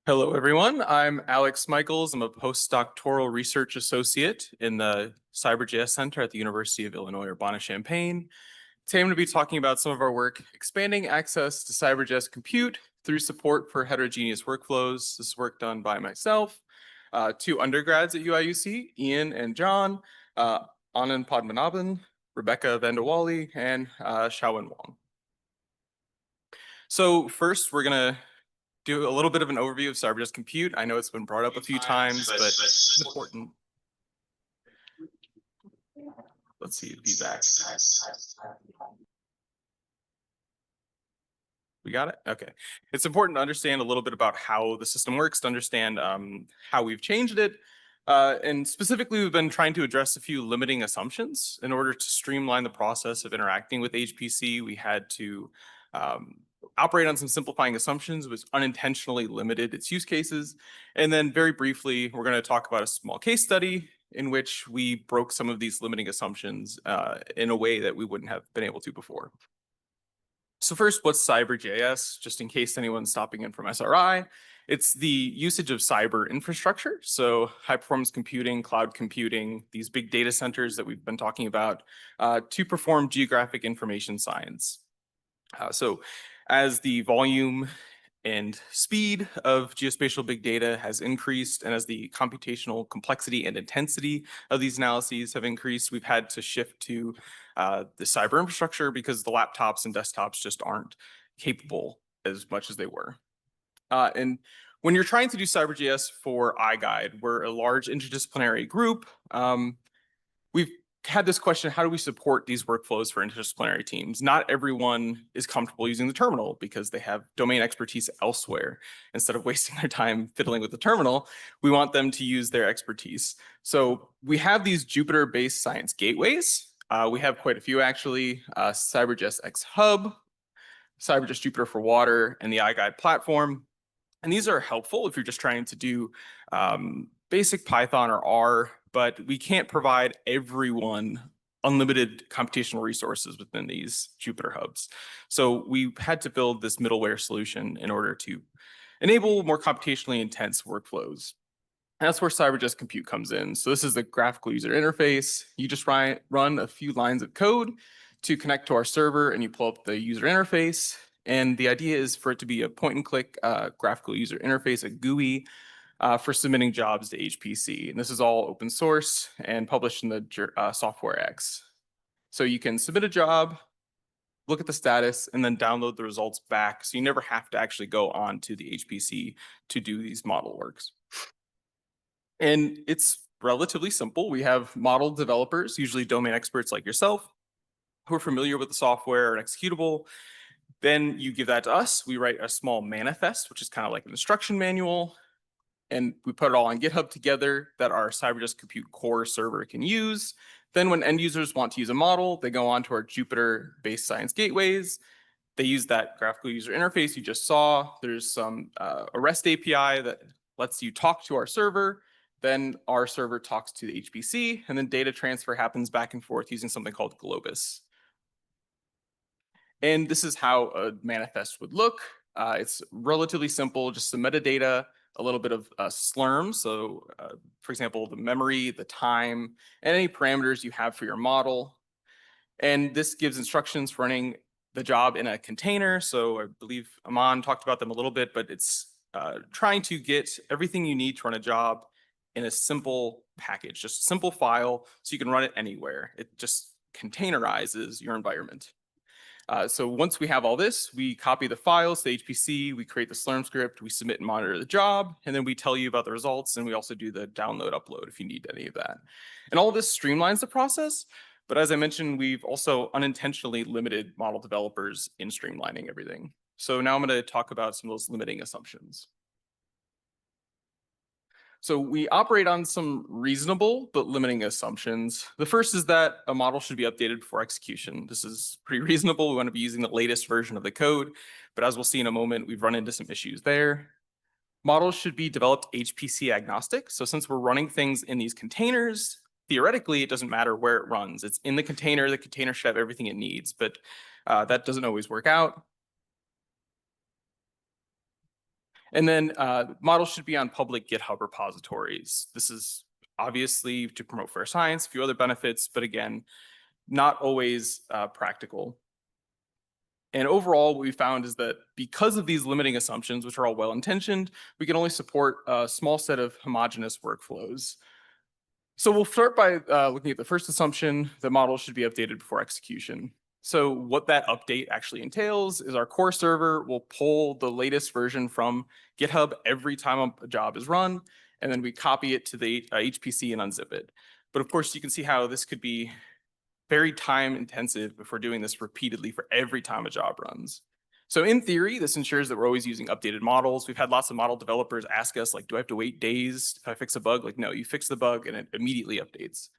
Hello, everyone. I'm Alex Michels. I'm a postdoctoral research associate in the CyberGIS Center at the University of Illinois Urbana-Champaign. Today, I'm going to be talking about some of our work expanding access to CyberGIS-Compute through support for heterogeneous workflows. This is work done by myself, two undergrads at UIUC, Ian and Zhang, Anand Padmanabhan, Rebecca Vandewalle, and Shaowen Wang. So first, we're going to do a little bit of an overview of CyberGIS-Compute. I know it's been brought up a few times, but it's important. Let's see, feedback. We got it? Okay. It's important to understand a little bit about how the system works, to understand how we've changed it. And specifically, we've been trying to address a few limiting assumptions. In order to streamline the process of interacting with HPC, we had to operate on some simplifying assumptions, which unintentionally limited its use cases. And then very briefly, we're going to talk about a small case study in which we broke some of these limiting assumptions in a way that we wouldn't have been able to before. So first, what's CyberGIS? Just in case anyone's stopping in from SRI, it's the usage of cyber infrastructure. So high performance computing, cloud computing, these big data centers that we've been talking about to perform geographic information science. So as the volume and speed of geospatial big data has increased, and as the computational complexity and intensity of these analyses have increased, we've had to shift to the cyber infrastructure because the laptops and desktops just aren't capable as much as they were. And when you're trying to do CyberGIS for iGuide, we're a large interdisciplinary group. We've had this question, how do we support these workflows for interdisciplinary teams? Not everyone is comfortable using the terminal because they have domain expertise elsewhere. Instead of wasting their time fiddling with the terminal, we want them to use their expertise. So we have these Jupyter-based science gateways. We have quite a few actually, CyberGIS X Hub, CyberGIS Jupyter for Water, and the iGuide platform. And these are helpful if you're just trying to do basic Python or R, but we can't provide everyone unlimited computational resources within these Jupyter hubs. So we had to build this middleware solution in order to enable more computationally intense workflows. And that's where CyberGIS-Compute comes in. So this is the graphical user interface. You just run a few lines of code to connect to our server, and you pull up the user interface. And the idea is for it to be a point-and-click graphical user interface, a GUI, for submitting jobs to HPC. And this is all open source and published in the SoftwareX. So you can submit a job, look at the status, and then download the results back. So you never have to actually go on to the HPC to do these model works. And it's relatively simple. We have model developers, usually domain experts like yourself, who are familiar with the software and executable. Then you give that to us. We write a small manifest, which is kind of like an instruction manual. And we put it all on GitHub together that our CyberGIS-Compute core server can use. Then when end users want to use a model, they go on to our Jupyter-based science gateways. They use that graphical user interface you just saw. There's some a REST API that lets you talk to our server. Then our server talks to the HPC, and then data transfer happens back and forth using something called Globus. And this is how a manifest would look. It's relatively simple, just some metadata, a little bit of slurm. So for example, the memory, the time, and any parameters you have for your model. And this gives instructions for running the job in a container. So I believe Anand talked about them a little bit, but it's trying to get everything you need to run a job in a simple package, just a simple file, so you can run it anywhere. It just containerizes your environment. So once we have all this, we copy the files to HPC, we create the Slurm script, we submit and monitor the job, and then we tell you about the results, and we also do the download upload if you need any of that. And all of this streamlines the process, but as I mentioned, we've also unintentionally limited model developers in streamlining everything. So now I'm going to talk about some of those limiting assumptions. So we operate on some reasonable but limiting assumptions. The first is that a model should be updated before execution. This is pretty reasonable. We want to be using the latest version of the code, but as we'll see in a moment, we've run into some issues there. Models should be developed HPC agnostic. So since we're running things in these containers, theoretically, it doesn't matter where it runs. It's in the container should have everything it needs, but that doesn't always work out. And then models should be on public GitHub repositories. This is obviously to promote fair science, a few other benefits, but again, not always practical. And overall, what we found is that because of these limiting assumptions, which are all well-intentioned, we can only support a small set of homogeneous workflows. So we'll start by looking at the first assumption that models should be updated before execution. So what that update actually entails is our core server will pull the latest version from GitHub every time a job is run, and then we copy it to the HPC and unzip it. But of course, you can see how this could be very time intensive if we're doing this repeatedly for every time a job runs. So in theory, this ensures that we're always using updated models. We've had lots of model developers ask us, like, do I have to wait days if I fix a bug? Like, no, you fix the bug and it immediately updates.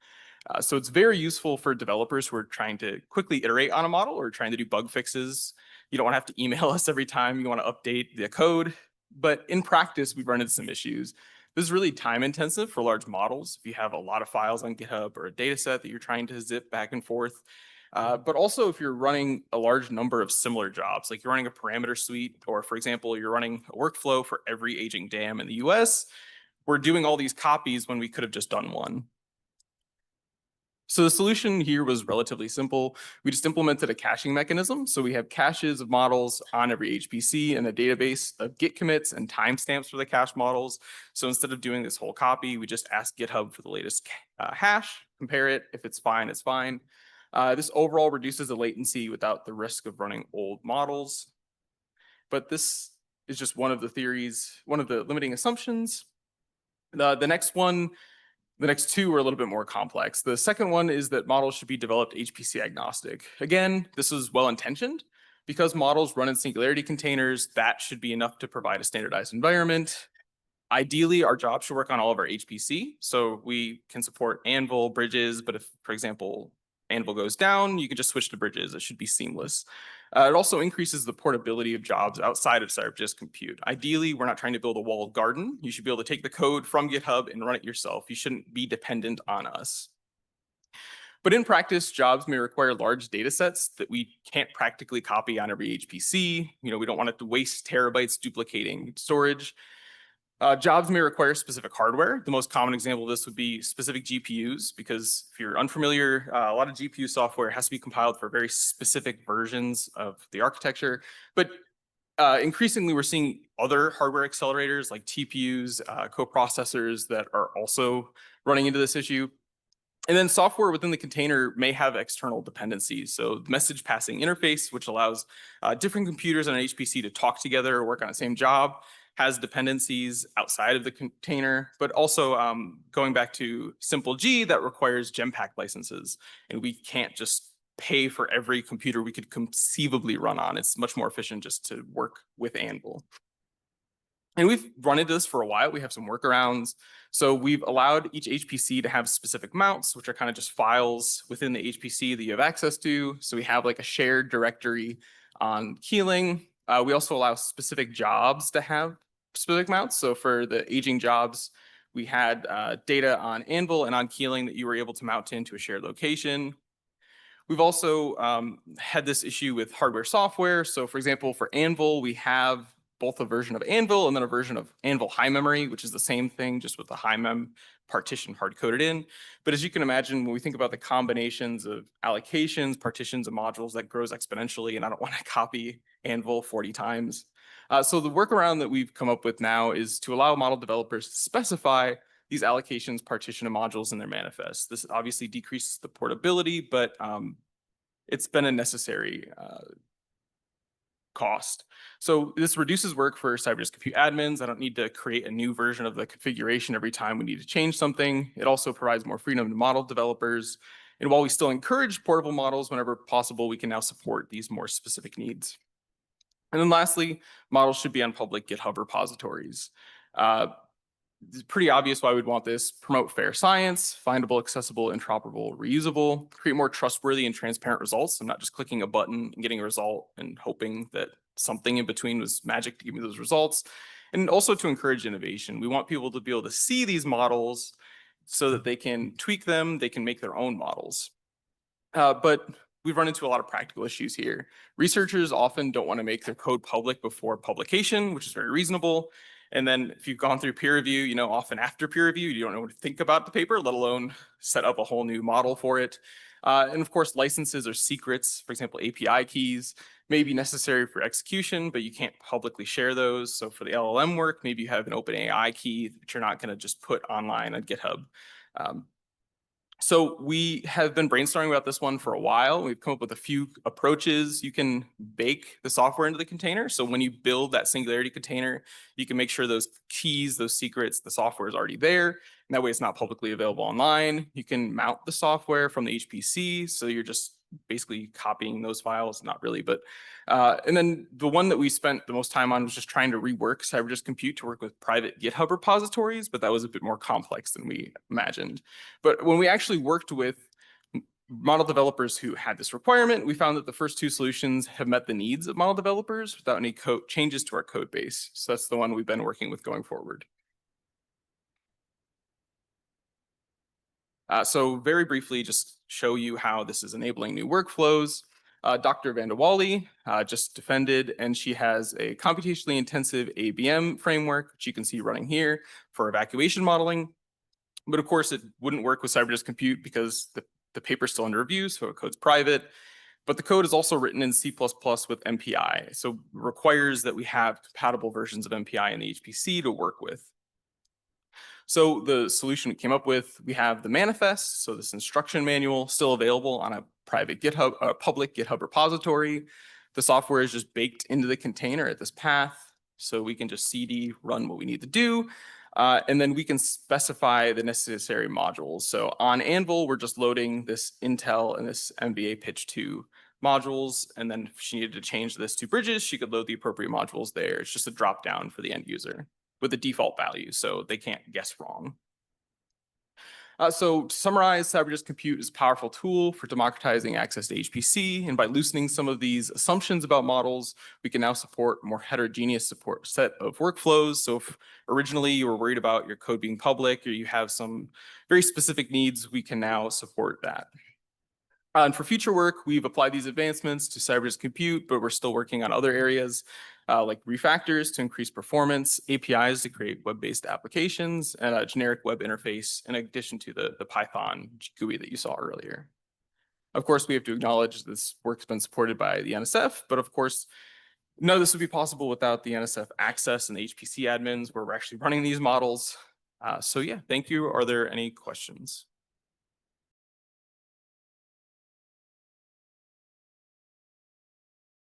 So it's very useful for developers who are trying to quickly iterate on a model or trying to do bug fixes. You don't want to have to email us every time you want to update the code. But in practice, we've run into some issues. This is really time intensive for large models. If you have a lot of files on GitHub or a data set that you're trying to zip back and forth, but also if you're running a large number of similar jobs, like you're running a parameter suite, or for example, you're running a workflow for every aging dam in the US, we're doing all these copies when we could have just done one. So the solution here was relatively simple. We just implemented a caching mechanism. So we have caches of models on every HPC and a database of Git commits and timestamps for the cache models. So instead of doing this whole copy, we just ask GitHub for the latest hash, compare it. If it's fine, it's fine. This overall reduces the latency without the risk of running old models. But this is just one of the theories, one of the limiting assumptions. The next two are a little bit more complex. The second one is that models should be developed HPC agnostic. Again, this is well-intentioned. Because models run in singularity containers, that should be enough to provide a standardized environment. Ideally, our job should work on all of our HPC. So we can support Anvil, bridges, but if, for example, Anvil goes down, you can just switch to bridges. It should be seamless. It also increases the portability of jobs outside of CyberGIS-Compute. Ideally, we're not trying to build a walled garden. You should be able to take the code from GitHub and run it yourself. You shouldn't be dependent on us. But in practice, jobs may require large data sets that we can't practically copy on every HPC. We don't want to waste terabytes duplicating storage. Jobs may require specific hardware. The most common example of this would be specific GPUs, because if you're unfamiliar, a lot of GPU software has to be compiled for very specific versions of the architecture. But increasingly, we're seeing other hardware accelerators like TPUs, coprocessors that are also running into this issue. And then software within the container may have external dependencies. So the message passing interface, which allows different computers on an HPC to talk together or work on the same job, has dependencies outside of the container, but also going back to simple G, that requires Genpack licenses. And we can't just pay for every computer we could conceivably run on. It's much more efficient just to work with Anvil. And we've run into this for a while. We have some workarounds. So we've allowed each HPC to have specific mounts, which are kind of just files within the HPC that you have access to. So we have like a shared directory on Keeling. We also allow specific jobs to have specific mounts. So for the aging jobs, we had data on Anvil and on Keeling that you were able to mount into a shared location. We've also had this issue with hardware software. So for example, for Anvil, we have both a version of Anvil and then a version of Anvil high memory, which is the same thing, just with the high mem partition hard-coded in. But as you can imagine, when we think about the combinations of allocations, partitions, and modules, that grows exponentially, and I don't want to copy Anvil 40 times. So the workaround that we've come up with now is to allow model developers to specify these allocations, partition, and modules in their manifest. This obviously decreases the portability, but it's been a necessary cost. So this reduces work for CyberGIS-Compute admins. I don't need to create a new version of the configuration every time we need to change something. It also provides more freedom to model developers. And while we still encourage portable models whenever possible, we can now support these more specific needs. And then lastly, models should be on public GitHub repositories. It's pretty obvious why we'd want this. Promote fair science, findable, accessible, interoperable, reusable, create more trustworthy and transparent results. I'm not just clicking a button and getting a result and hoping that something in between was magic to give me those results. And also to encourage innovation. We want people to be able to see these models so that they can tweak them, they can make their own models. But we've run into a lot of practical issues here. Researchers often don't want to make their code public before publication, which is very reasonable. And then if you've gone through peer review, often after peer review, you don't know what to think about the paper, let alone set up a whole new model for it. And of course, licenses or secrets, for example, API keys, may be necessary for execution, but you can't publicly share those. So for the LLM work, maybe you have an OpenAI key that you're not going to just put online on GitHub. So we have been brainstorming about this one for a while. We've come up with a few approaches. You can bake the software into the container. So when you build that Singularity container, you can make sure those keys, those secrets, the software is already there. And that way it's not publicly available online. You can mount the software from the HPC. So you're just basically copying those files, not really, but and then the one that we spent the most time on was just trying to rework CyberGIS-Compute to work with private GitHub repositories, but that was a bit more complex than we imagined. But when we actually worked with model developers who had this requirement, we found that the first two solutions have met the needs of model developers without any code changes to our code base. So that's the one we've been working with going forward. So very briefly, just show you how this is enabling new workflows. Dr. Vandewalle just defended, and she has a computationally intensive ABM framework, which you can see running here for evacuation modeling. But of course, it wouldn't work with CyberGIS-Compute because the paper is still under review, so the code's private. But the code is also written in C++ with MPI, so requires that we have compatible versions of MPI in the HPC to work with. So the solution we came up with, we have the manifest, so this instruction manual still available on a private GitHub, a public GitHub repository. The software is just baked into the container at this path, so we can just cd run what we need to do, and then we can specify the necessary modules. So on Anvil, we're just loading this Intel and this MVA pitch 2 modules, and then if she needed to change this to bridges, she could load the appropriate modules there. It's just a drop down for the end user with the default value, so they can't guess wrong. So to summarize, CyberGIS-Compute is a powerful tool for democratizing access to HPC, and by loosening some of these assumptions about models, we can now support a more heterogeneous support set of workflows. So if originally you were worried about your code being public or you have some very specific needs, we can now support that. And for future work, we've applied these advancements to CyberGIS-Compute, but we're still working on other areas like refactors to increase performance, APIs to create web-based applications, and a generic web interface in addition to the Python GUI that you saw earlier. Of course, we have to acknowledge this work's been supported by the NSF, but of course, none of this would be possible without the NSF access and the HPC admins where we're actually running these models. So yeah, thank you. Are there any questions?